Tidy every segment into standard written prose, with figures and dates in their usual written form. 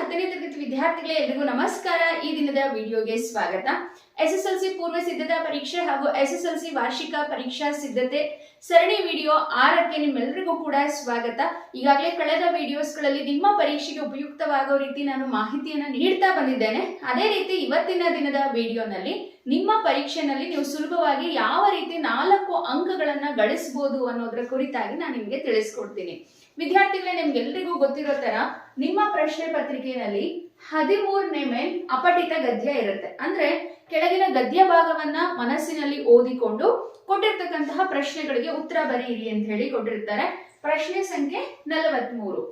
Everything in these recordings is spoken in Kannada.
10ನೇ ತರಗತಿ ವಿದ್ಯಾರ್ಥಿಗಳೇ ಎಲ್ಲರಿಗೂ ನಮಸ್ಕಾರ. ಈ ದಿನದ ವಿಡಿಯೋಗೆ ಸ್ವಾಗತ. ಎಸ್ಎಸ್ಎಲ್ಸಿ ಪೂರ್ವ ಸಿದ್ಧತಾ ಪರೀಕ್ಷೆ ಹಾಗೂ ಎಸ್ಎಸ್ಎಲ್ಸಿ ವಾರ್ಷಿಕ ಪರೀಕ್ಷಾ ಸಿದ್ಧತೆ ಸರಣಿ ವಿಡಿಯೋ 6ಕ್ಕೆ ನಿಮ್ಮೆಲ್ಲರಿಗೂ ಕೂಡ ಸ್ವಾಗತ. ಈಗಾಗಲೇ ಕಳೆದ ವಿಡಿಯೋಸ್ಗಳಲ್ಲಿ ನಿಮ್ಮ ಪರೀಕ್ಷೆಗೆ ಉಪಯುಕ್ತವಾಗೋ ರೀತಿ ನಾನು ಮಾಹಿತಿಯನ್ನು ನೀಡ್ತಾ ಬಂದಿದ್ದೇನೆ. ಅದೇ ರೀತಿ ಇವತ್ತಿನ ದಿನದ ವಿಡಿಯೋನಲ್ಲಿ ನಿಮ್ಮ ಪರೀಕ್ಷೆನಲ್ಲಿ ನೀವು ಸುಲಭವಾಗಿ ಯಾವ ರೀತಿ 4 ಅಂಕಗಳನ್ನ ಗಳಿಸಬಹುದು ಅನ್ನೋದರ ಕುರಿತಾಗಿ ನಾನು ನಿಮಗೆ ತಿಳಿಸ್ಕೊಡ್ತೀನಿ. ವಿದ್ಯಾರ್ಥಿಗಳೇ, ನಿಮ್ಗೆಲ್ರಿಗೂ ಗೊತ್ತಿರೋ ತರ ನಿಮ್ಮ ಪ್ರಶ್ನೆ ಪತ್ರಿಕೆಯಲ್ಲಿ 13ನೇ ಮೇನ್ ಅಪಠಿತ ಗದ್ಯ ಇರುತ್ತೆ. ಅಂದ್ರೆ ಕೆಳಗಿನ ಗದ್ಯ ಭಾಗವನ್ನ ಮನಸ್ಸಿನಲ್ಲಿ ಓದಿಕೊಂಡು ಕೊಟ್ಟಿರ್ತಕ್ಕಂತಹ ಪ್ರಶ್ನೆಗಳಿಗೆ ಉತ್ತರ ಬರೆಯಿರಿ ಅಂತ ಹೇಳಿ ಕೊಟ್ಟಿರ್ತಾರೆ. ಪ್ರಶ್ನೆ ಸಂಖ್ಯೆ 43.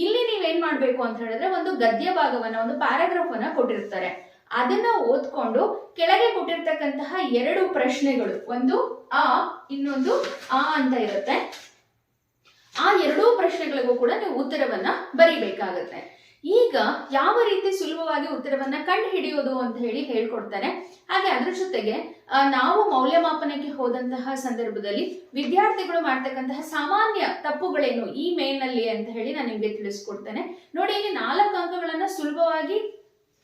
ಇಲ್ಲಿ ನೀವೇನ್ ಮಾಡ್ಬೇಕು ಅಂತ ಹೇಳಿದ್ರೆ, ಒಂದು ಗದ್ಯ ಭಾಗವನ್ನ, ಒಂದು ಪ್ಯಾರಾಗ್ರಾಫ್ ಅನ್ನ ಕೊಟ್ಟಿರ್ತಾರೆ. ಅದನ್ನ ಓದ್ಕೊಂಡು ಕೆಳಗೆ ಕೊಟ್ಟಿರ್ತಕ್ಕಂತಹ 2 ಪ್ರಶ್ನೆಗಳು, ಒಂದು ಆ ಇನ್ನೊಂದು ಆ ಅಂತ ಇರುತ್ತೆ. ಆ 2 ಪ್ರಶ್ನೆಗಳಿಗೂ ಕೂಡ ನೀವು ಉತ್ತರವನ್ನ ಬರಿಬೇಕಾಗತ್ತೆ. ಈಗ ಯಾವ ರೀತಿ ಸುಲಭವಾಗಿ ಉತ್ತರವನ್ನ ಕಂಡು ಹಿಡಿಯೋದು ಅಂತ ಹೇಳಿ ಹೇಳ್ಕೊಡ್ತಾರೆ. ಹಾಗೆ ಅದ್ರ ಜೊತೆಗೆ ನಾವು ಮೌಲ್ಯಮಾಪನಕ್ಕೆ ಹೋದಂತಹ ಸಂದರ್ಭದಲ್ಲಿ ವಿದ್ಯಾರ್ಥಿಗಳು ಮಾಡ್ತಕ್ಕಂತಹ ಸಾಮಾನ್ಯ ತಪ್ಪುಗಳೇನು ಈ ಮೇಲ್ನಲ್ಲಿ ಅಂತ ಹೇಳಿ ನಾನು ನಿಮ್ಗೆ ತಿಳಿಸ್ಕೊಡ್ತೇನೆ. ನೋಡಿ, ಇಲ್ಲಿ 4 ಅಂಕಗಳನ್ನ ಸುಲಭವಾಗಿ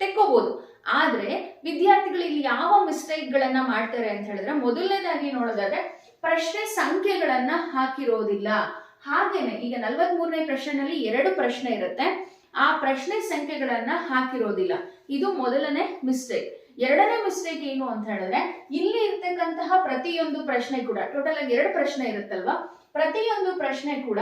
ತೆಕ್ಕೋಬಹುದು. ಆದ್ರೆ ವಿದ್ಯಾರ್ಥಿಗಳು ಇಲ್ಲಿ ಯಾವ ಮಿಸ್ಟೇಕ್ ಗಳನ್ನ ಮಾಡ್ತಾರೆ ಅಂತ ಹೇಳಿದ್ರೆ, ಮೊದಲನೇದಾಗಿ ನೋಡೋದಾದ್ರೆ ಪ್ರಶ್ನೆ ಸಂಖ್ಯೆಗಳನ್ನ ಹಾಕಿರೋದಿಲ್ಲ. ಹಾಗೇನೆ ಈಗ 43ನೇ ಪ್ರಶ್ನೆನಲ್ಲಿ 2 ಪ್ರಶ್ನೆ ಇರುತ್ತೆ, ಆ ಪ್ರಶ್ನೆ ಸಂಖ್ಯೆಗಳನ್ನ ಹಾಕಿರೋದಿಲ್ಲ. ಇದು ಮೊದಲನೇ ಮಿಸ್ಟೇಕ್. ಎರಡನೇ ಮಿಸ್ಟೇಕ್ ಏನು ಅಂತ ಹೇಳಿದ್ರೆ, ಇಲ್ಲಿ ಇರ್ತಕ್ಕಂತಹ ಪ್ರತಿಯೊಂದು ಪ್ರಶ್ನೆ ಕೂಡ, ಟೋಟಲ್ ಆಗಿ 2 ಪ್ರಶ್ನೆ ಇರುತ್ತಲ್ವಾ, ಪ್ರತಿಯೊಂದು ಪ್ರಶ್ನೆ ಕೂಡ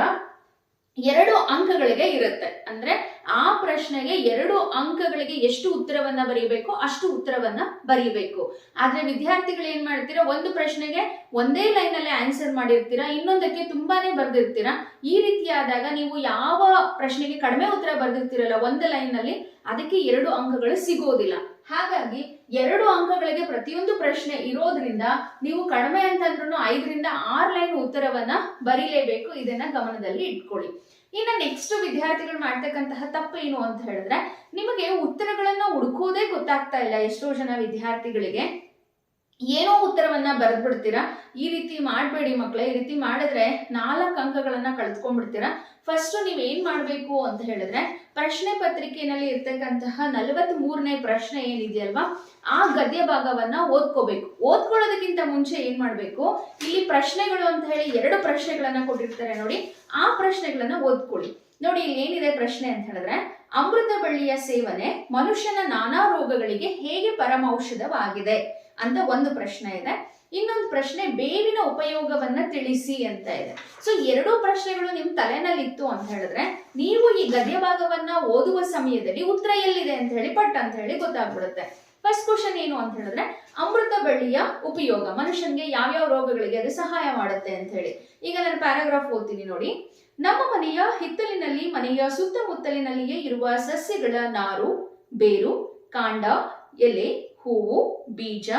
2 ಅಂಕಗಳಿಗೆ ಇರುತ್ತೆ. ಅಂದ್ರೆ ಆ ಪ್ರಶ್ನೆಗೆ 2 ಅಂಕಗಳಿಗೆ ಎಷ್ಟು ಉತ್ತರವನ್ನ ಬರೀಬೇಕು ಅಷ್ಟು ಉತ್ತರವನ್ನ ಬರೀಬೇಕು. ಆದ್ರೆ ವಿದ್ಯಾರ್ಥಿಗಳು ಏನ್ ಮಾಡ್ತೀರಾ, ಒಂದು ಪ್ರಶ್ನೆಗೆ ಒಂದೇ ಲೈನ್ ಅಲ್ಲಿ ಆನ್ಸರ್ ಮಾಡಿರ್ತೀರಾ, ಇನ್ನೊಂದಕ್ಕೆ ತುಂಬಾನೇ ಬರ್ದಿರ್ತೀರಾ. ಈ ರೀತಿಯಾದಾಗ ನೀವು ಯಾವ ಪ್ರಶ್ನೆಗೆ ಕಡಿಮೆ ಉತ್ತರ ಬರ್ದಿರ್ತೀರಲ್ಲ ಒಂದು ಲೈನ್ ನಲ್ಲಿ, ಅದಕ್ಕೆ 2 ಅಂಕಗಳು ಸಿಗೋದಿಲ್ಲ. ಹಾಗಾಗಿ 2 ಅಂಕಗಳಿಗೆ ಪ್ರತಿಯೊಂದು ಪ್ರಶ್ನೆ ಇರೋದ್ರಿಂದ ನೀವು ಕಡಿಮೆ ಅಂತಂದ್ರೂ 5 ರಿಂದ 6 ಲೈನ್ ಉತ್ತರವನ್ನ ಬರೀಲೇಬೇಕು. ಇದನ್ನ ಗಮನದಲ್ಲಿ ಇಟ್ಕೊಳ್ಳಿ. ಇನ್ನು ನೆಕ್ಸ್ಟ್ ವಿದ್ಯಾರ್ಥಿಗಳು ಮಾಡ್ತಕ್ಕಂತಹ ತಪ್ಪು ಏನು ಅಂತ ಹೇಳಿದ್ರೆ, ನಿಮಗೆ ಉತ್ತರಗಳನ್ನ ಹುಡುಕೋದೇ ಗೊತ್ತಾಗ್ತಾ ಇಲ್ಲ. ಎಷ್ಟೋ ಜನ ವಿದ್ಯಾರ್ಥಿಗಳಿಗೆ ಏನೋ ಉತ್ತರವನ್ನ ಬರೆದ್ಬಿಡ್ತೀರಾ. ಈ ರೀತಿ ಮಾಡಬೇಡಿ ಮಕ್ಕಳೇ. ಈ ರೀತಿ ಮಾಡಿದ್ರೆ 4 ಅಂಕಗಳನ್ನ ಕಳೆದುಕೊಂಡ್ಬಿಡ್ತೀರಾ. ಫಸ್ಟ್ ನೀವ್ ಏನ್ ಮಾಡ್ಬೇಕು ಅಂತ ಹೇಳಿದ್ರೆ, ಪ್ರಶ್ನೆ ಪತ್ರಿಕೆಯಲ್ಲಿ ಇರ್ತಕ್ಕಂತಹ 43ನೇ ಪ್ರಶ್ನೆ ಏನಿದೆಯಲ್ವಾ, ಆ ಗದ್ಯ ಭಾಗವನ್ನ ಓದ್ಕೋಬೇಕು. ಓದ್ಕೊಳ್ಳೋದಕ್ಕಿಂತ ಮುಂಚೆ ಏನ್ ಮಾಡ್ಬೇಕು, ಇಲ್ಲಿ ಪ್ರಶ್ನೆಗಳು ಅಂತ ಹೇಳಿ 2 ಪ್ರಶ್ನೆಗಳನ್ನ ಕೊಟ್ಟಿರ್ತಾರೆ ನೋಡಿ, ಆ ಪ್ರಶ್ನೆಗಳನ್ನ ಓದ್ಕೊಳ್ಳಿ. ನೋಡಿ, ಇಲ್ಲಿ ಏನಿದೆ ಪ್ರಶ್ನೆ ಅಂತ ಹೇಳಿದ್ರೆ, ಅಮೃತ ಬಳ್ಳಿಯ ಸೇವನೆ ಮನುಷ್ಯನ ನಾನಾ ರೋಗಗಳಿಗೆ ಹೇಗೆ ಪರಮೌಷಧವಾಗಿದೆ ಅಂತ ಒಂದು ಪ್ರಶ್ನೆ ಇದೆ. ಇನ್ನೊಂದು ಪ್ರಶ್ನೆ ಬೇವಿನ ಉಪಯೋಗವನ್ನ ತಿಳಿಸಿ ಅಂತ ಇದೆ. ಸೊ 2 ಪ್ರಶ್ನೆಗಳು ನಿಮ್ ತಲೆನಲ್ಲಿ ಇತ್ತು ಅಂತ ಹೇಳಿದ್ರೆ, ನೀವು ಈ ಗದ್ಯ ಭಾಗವನ್ನ ಓದುವ ಸಮಯದಲ್ಲಿ ಉತ್ತರ ಎಲ್ಲಿದೆ ಅಂತ ಹೇಳಿ ಪಟ್ ಅಂತ ಹೇಳಿ ಗೊತ್ತಾಗ್ಬಿಡುತ್ತೆ. ಫಸ್ಟ್ ಕ್ವಶನ್ ಏನು ಅಂತ ಹೇಳಿದ್ರೆ, ಅಮೃತ ಬಳ್ಳಿಯ ಉಪಯೋಗ, ಮನುಷ್ಯನ್ಗೆ ಯಾವ್ಯಾವ ರೋಗಗಳಿಗೆ ಅದು ಸಹಾಯ ಮಾಡುತ್ತೆ ಅಂತ ಹೇಳಿ. ಈಗ ನಾನು ಪ್ಯಾರಾಗ್ರಾಫ್ ಓದ್ತೀನಿ ನೋಡಿ. ನಮ್ಮ ಮನೆಯ ಹಿತ್ತಲಿನಲ್ಲಿ, ಮನೆಯ ಸುತ್ತಮುತ್ತಲಿನಲ್ಲಿಯೇ ಇರುವ ಸಸ್ಯಗಳ ನಾರು, ಬೇರು, ಕಾಂಡ, ಎಲೆ, ಹೂವು, ಬೀಜ,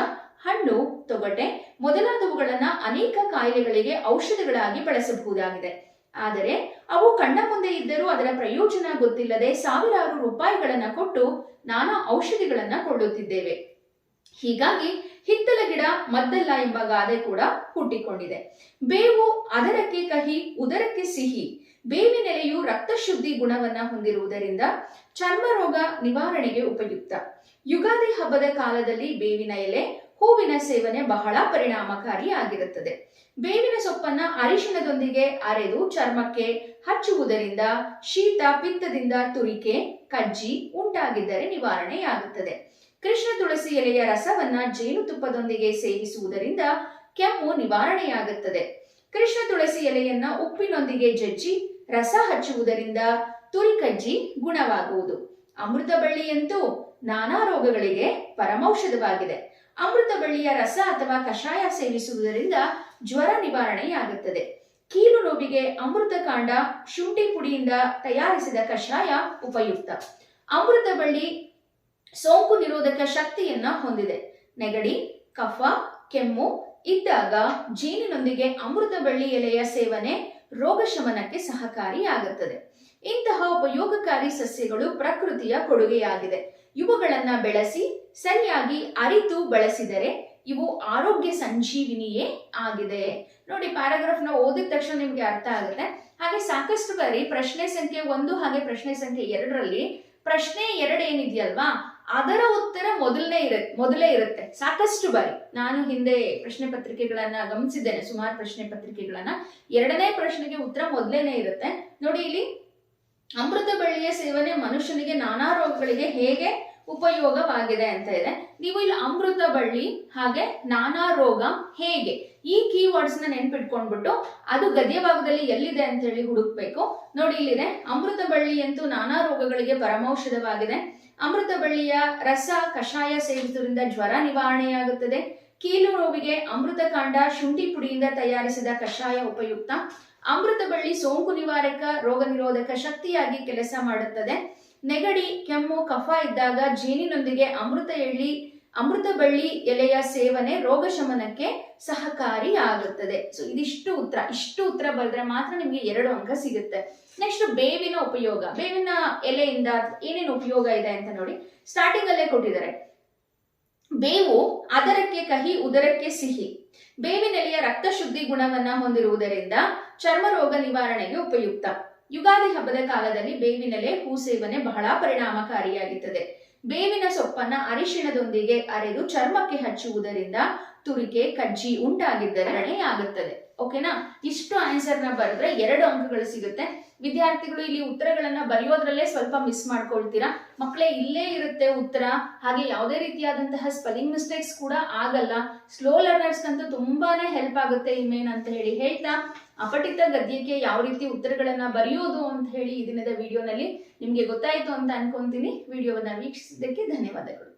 ಹಣ್ಣು, ತೊಗಟೆ ಮೊದಲಾದವುಗಳನ್ನ ಅನೇಕ ಕಾಯಿಲೆಗಳಿಗೆ ಔಷಧಗಳಾಗಿ ಬಳಸಬಹುದಾಗಿದೆ. ಆದರೆ ಅವು ಕಣ್ಣ ಮುಂದೆ ಇದ್ದರೂ ಅದರ ಪ್ರಯೋಜನ ಗೊತ್ತಿಲ್ಲದೆ ಸಾವಿರಾರು ರೂಪಾಯಿಗಳನ್ನ ಕೊಟ್ಟು ನಾನಾ ಔಷಧಿಗಳನ್ನ ಕೊಳ್ಳುತ್ತಿದ್ದೇವೆ. ಹೀಗಾಗಿ ಹಿತ್ತಲ ಗಿಡ ಮದ್ದಲ್ಲ ಎಂಬ ಗಾದೆ ಕೂಡ ಹುಟ್ಟಿಕೊಂಡಿದೆ. ಬೇವು ಅದರಕ್ಕೆ ಕಹಿ, ಉದರಕ್ಕೆ ಸಿಹಿ. ಬೇವಿನೆಲೆಯು ರಕ್ತ ಶುದ್ಧಿ ಗುಣವನ್ನ ಹೊಂದಿರುವುದರಿಂದ ಚರ್ಮ ರೋಗ ನಿವಾರಣೆಗೆ ಉಪಯುಕ್ತ. ಯುಗಾದಿ ಹಬ್ಬದ ಕಾಲದಲ್ಲಿ ಬೇವಿನ ಎಲೆ, ಹೂವಿನ ಸೇವನೆ ಬಹಳ ಪರಿಣಾಮಕಾರಿಯಾಗಿರುತ್ತದೆ. ಬೇವಿನ ಸೊಪ್ಪನ್ನ ಅರಿಶಿಣದೊಂದಿಗೆ ಅರೆದು ಚರ್ಮಕ್ಕೆ ಹಚ್ಚುವುದರಿಂದ ಶೀತ, ಪಿತ್ತದಿಂದ ತುರಿಕೆ, ಕಜ್ಜಿ ಉಂಟಾಗಿದ್ದರೆ ನಿವಾರಣೆಯಾಗುತ್ತದೆ. ಕೃಷ್ಣ ತುಳಸಿ ಎಲೆಯ ರಸವನ್ನ ಜೇನುತುಪ್ಪದೊಂದಿಗೆ ಸೇವಿಸುವುದರಿಂದ ಕೆಮ್ಮು ನಿವಾರಣೆಯಾಗುತ್ತದೆ. ಕೃಷ್ಣ ತುಳಸಿ ಎಲೆಯನ್ನ ಉಪ್ಪಿನೊಂದಿಗೆ ಜಜ್ಜಿ ರಸ ಹಚ್ಚುವುದರಿಂದ ತುರಿಕಜ್ಜಿ ಗುಣವಾಗುವುದು. ಅಮೃತ ಬಳ್ಳಿಯಂತೂ ನಾನಾ ರೋಗಗಳಿಗೆ ಪರಮೌಷಧವಾಗಿದೆ. ಅಮೃತ ಬಳ್ಳಿಯ ರಸ ಅಥವಾ ಕಷಾಯ ಸೇವಿಸುವುದರಿಂದ ಜ್ವರ ನಿವಾರಣೆಯಾಗುತ್ತದೆ. ಕೀಲು ನೋವಿಗೆ ಅಮೃತ ಕಾಂಡ, ಶುಂಠಿ ಪುಡಿಯಿಂದ ತಯಾರಿಸಿದ ಕಷಾಯ ಉಪಯುಕ್ತ. ಅಮೃತ ಬಳ್ಳಿ ಸೋಂಕು ನಿರೋಧಕ ಶಕ್ತಿಯನ್ನ ಹೊಂದಿದೆ. ನೆಗಡಿ, ಕಫ, ಕೆಮ್ಮು ಇದ್ದಾಗ ಜೇನಿನೊಂದಿಗೆ ಅಮೃತ ಬಳ್ಳಿ ಎಲೆಯ ಸೇವನೆ ರೋಗ ಶಮನಕ್ಕೆ ಸಹಕಾರಿಯಾಗುತ್ತದೆ. ಇಂತಹ ಉಪಯೋಗಕಾರಿ ಸಸ್ಯಗಳು ಪ್ರಕೃತಿಯ ಕೊಡುಗೆಯಾಗಿದೆ. ಇವುಗಳನ್ನ ಬೆಳೆಸಿ ಸರಿಯಾಗಿ ಅರಿತು ಬಳಸಿದರೆ ಇವು ಆರೋಗ್ಯ ಸಂಜೀವಿನಿಯೇ ಆಗಿದೆ. ನೋಡಿ, ಪ್ಯಾರಾಗ್ರಾಫ್ ನ ಓದಿದ ತಕ್ಷಣ ನಿಮ್ಗೆ ಅರ್ಥ ಆಗುತ್ತೆ. ಹಾಗೆ ಸಾಕಷ್ಟು ಬಾರಿ ಪ್ರಶ್ನೆ ಸಂಖ್ಯೆ 1 ಹಾಗೆ ಪ್ರಶ್ನೆ ಸಂಖ್ಯೆ 2ರಲ್ಲಿ ಪ್ರಶ್ನೆ 2 ಏನಿದೆಯಲ್ವಾ ಅದರ ಉತ್ತರ ಮೊದಲೇ ಇರುತ್ತೆ ಸಾಕಷ್ಟು ಬಾರಿ. ನಾನು ಹಿಂದೆ ಪ್ರಶ್ನೆ ಪತ್ರಿಕೆಗಳನ್ನ ಗಮನಿಸಿದ್ದೇನೆ, ಸುಮಾರು ಪ್ರಶ್ನೆ ಪತ್ರಿಕೆಗಳನ್ನ. 2ನೇ ಪ್ರಶ್ನೆಗೆ ಉತ್ತರ ಮೊದಲೇನೆ ಇರುತ್ತೆ ನೋಡಿ. ಇಲ್ಲಿ ಅಮೃತ ಬಳ್ಳಿಯ ಸೇವನೆ ಮನುಷ್ಯನಿಗೆ ನಾನಾ ರೋಗಗಳಿಗೆ ಹೇಗೆ ಉಪಯೋಗವಾಗಿದೆ ಅಂತ ಇದೆ. ನೀವು ಇಲ್ಲಿ ಅಮೃತ ಬಳ್ಳಿ ಹಾಗೆ ನಾನಾ ರೋಗ ಹೇಗೆ ಈ ಕೀವರ್ಡ್ಸ್ ನ ನೆನ್ಪಿಟ್ಕೊಂಡ್ಬಿಟ್ಟು ಅದು ಗದ್ಯ ಭಾಗದಲ್ಲಿ ಎಲ್ಲಿದೆ ಅಂತ ಹೇಳಿ ಹುಡುಕ್ಬೇಕು. ನೋಡಿ ಇಲ್ಲಿದೆ, ಅಮೃತ ಬಳ್ಳಿ ಅಂತೂ ನಾನಾ ರೋಗಗಳಿಗೆ ಪರಮೌಷಧವಾಗಿದೆ. ಅಮೃತ ಬಳ್ಳಿಯ ರಸ ಕಷಾಯ ಸೇವಿಸುವುದರಿಂದ ಜ್ವರ ನಿವಾರಣೆಯಾಗುತ್ತದೆ. ಕೀಲು ನೋವಿಗೆ ಅಮೃತ ಕಾಂಡ ಶುಂಠಿ ಪುಡಿಯಿಂದ ತಯಾರಿಸಿದ ಕಷಾಯ ಉಪಯುಕ್ತ. ಅಮೃತ ಬಳ್ಳಿ ಸೋಂಕು ನಿವಾರಕ, ರೋಗ ನಿರೋಧಕ ಶಕ್ತಿಯಾಗಿ ಕೆಲಸ ಮಾಡುತ್ತದೆ. ನೆಗಡಿ, ಕೆಮ್ಮು, ಕಫ ಇದ್ದಾಗ ಜೇನಿನೊಂದಿಗೆ ಅಮೃತ ಬಳ್ಳಿ ಎಲೆಯ ಸೇವನೆ ರೋಗ ಶಮನಕ್ಕೆ ಸಹಕಾರಿಯಾಗುತ್ತದೆ. ಸೊ ಇಷ್ಟು ಉತ್ತರ ಬರೆದ್ರೆ ಮಾತ್ರ ನಿಮ್ಗೆ 2 ಅಂಕ ಸಿಗುತ್ತೆ. ನೆಕ್ಸ್ಟ್ ಬೇವಿನ ಉಪಯೋಗ, ಬೇವಿನ ಎಲೆಯಿಂದ ಏನೇನು ಉಪಯೋಗ ಇದೆ ಅಂತ ನೋಡಿ. ಸ್ಟಾರ್ಟಿಂಗ್ ಅಲ್ಲೇ ಕೊಟ್ಟಿದ್ದಾರೆ, ಬೇವು ಅದರಕ್ಕೆ ಕಹಿ ಉದರಕ್ಕೆ ಸಿಹಿ. ಬೇವಿನೆಲೆಯ ರಕ್ತ ಶುದ್ಧಿ ಗುಣವನ್ನ ಹೊಂದಿರುವುದರಿಂದ ಚರ್ಮ ರೋಗ ನಿವಾರಣೆಗೆ ಉಪಯುಕ್ತ. ಯುಗಾದಿ ಹಬ್ಬದ ಕಾಲದಲ್ಲಿ ಬೇವಿನೆಲೆ ಹೂ ಸೇವನೆ ಬಹಳ ಪರಿಣಾಮಕಾರಿಯಾಗುತ್ತದೆ. ಬೇವಿನ ಸೊಪ್ಪನ್ನ ಅರಿಶಿಣದೊಂದಿಗೆ ಅರೆದು ಚರ್ಮಕ್ಕೆ ಹಚ್ಚುವುದರಿಂದ ತುರಿಕೆ, ಕಜ್ಜಿ ಉಂಟಾಗಿದ್ದರೆ ಆಗುತ್ತದೆ. ಓಕೆನಾ? ಇಷ್ಟು ಆನ್ಸರ್ ನ ಬರೆದ್ರೆ 2 ಅಂಕಗಳು ಸಿಗುತ್ತೆ. ವಿದ್ಯಾರ್ಥಿಗಳು ಇಲ್ಲಿ ಉತ್ತರಗಳನ್ನ ಬರೆಯೋದ್ರಲ್ಲೇ ಸ್ವಲ್ಪ ಮಿಸ್ ಮಾಡ್ಕೊಳ್ತೀರಾ. ಮಕ್ಕಳೇ ಇಲ್ಲೇ ಇರುತ್ತೆ ಉತ್ತರ, ಹಾಗೆ ಯಾವುದೇ ರೀತಿಯಾದಂತಹ ಸ್ಪೆಲ್ಲಿಂಗ್ ಮಿಸ್ಟೇಕ್ಸ್ ಕೂಡ ಆಗಲ್ಲ. ಸ್ಲೋ ಲರ್ನರ್ಸ್ ಅಂತೂ ತುಂಬಾನೇ ಹೆಲ್ಪ್ ಆಗುತ್ತೆ ಈ ಮೇನ್ ಅಂತ ಹೇಳಿ ಹೇಳ್ತಾ, ಅಪಠಿತ ಗದ್ಯಕ್ಕೆ ಯಾವ ರೀತಿ ಉತ್ತರಗಳನ್ನ ಬರೆಯೋದು ಅಂತ ಹೇಳಿ ಈ ದಿನದ ವಿಡಿಯೋನಲ್ಲಿ ನಿಮ್ಗೆ ಗೊತ್ತಾಯ್ತು ಅಂತ ಅನ್ಕೊಂತೀನಿ. ವಿಡಿಯೋವನ್ನ ವೀಕ್ಷಿಸಿದ್ದಕ್ಕೆ ಧನ್ಯವಾದಗಳು.